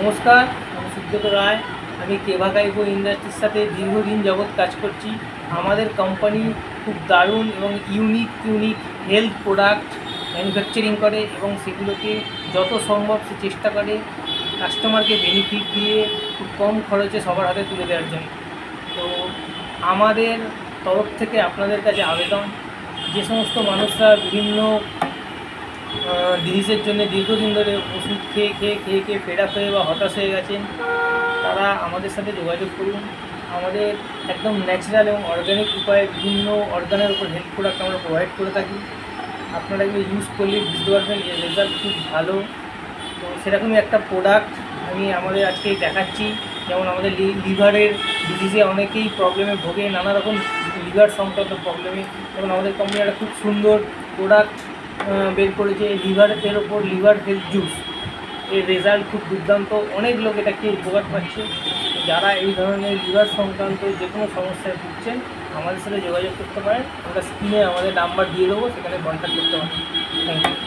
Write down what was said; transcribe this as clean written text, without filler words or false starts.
নমস্কার, আমি সুব্রত রায়। আমি কেভাকাইকো ইন্ডাস্ট্রির সাথে দীর্ঘদিন যাবৎ কাজ করছি। আমাদের কোম্পানি খুব দারুণ এবং ইউনিক হেলথ প্রোডাক্ট ম্যানুফ্যাকচারিং করে এবং সেগুলোকে যত সম্ভব সে চেষ্টা করে কাস্টমারকে বেনিফিট দিয়ে খুব কম খরচে সবার হাতে তুলে দেওয়ার জন্য। তো আমাদের তরফ থেকে আপনাদের কাছে আবেদন, যে সমস্ত মানুষরা বিভিন্ন ডিজিজের জন্য দীর্ঘদিন ধরে ওষুধ খেয়ে ফেড আপ হয়ে বা হতাশ হয়ে গেছেন, তারা আমাদের সাথে যোগাযোগ করুন। আমাদের একদম ন্যাচারাল এবং অর্গ্যানিক উপায়ে বিভিন্ন অর্গানের উপর হেলথ প্রোডাক্ট আমরা প্রোভাইড করে থাকি। আপনারা এগুলো ইউজ করলে বুঝতে পারবেন এর রেজাল্ট খুব ভালো। তো সেরকমই একটা প্রোডাক্ট আমি আমাদের আজকে দেখাচ্ছি। যেমন আমাদের লিভারের ডিজিজে অনেকেই প্রবলেমে ভোগে, নানা রকম লিভার সংক্রান্ত প্রবলেমে। যেমন আমাদের কোম্পানি একটা খুব সুন্দর প্রোডাক্ট বের করেছে লিভারের ওপর, লিভার হেলথ জুস। এর রেজাল্ট খুব দুর্দান্ত, অনেক লোক এটা খেয়ে উপকার পাচ্ছে। যারা এই ধরনের লিভার সংক্রান্ত যে কোনো সমস্যায় ভুগছেন আমাদের সাথে যোগাযোগ করতে পারেন। আমরা স্ক্রিনে আমাদের নাম্বার দিয়ে দেবো, সেখানে কন্ট্যাক্ট করতে পারেন। Thank you.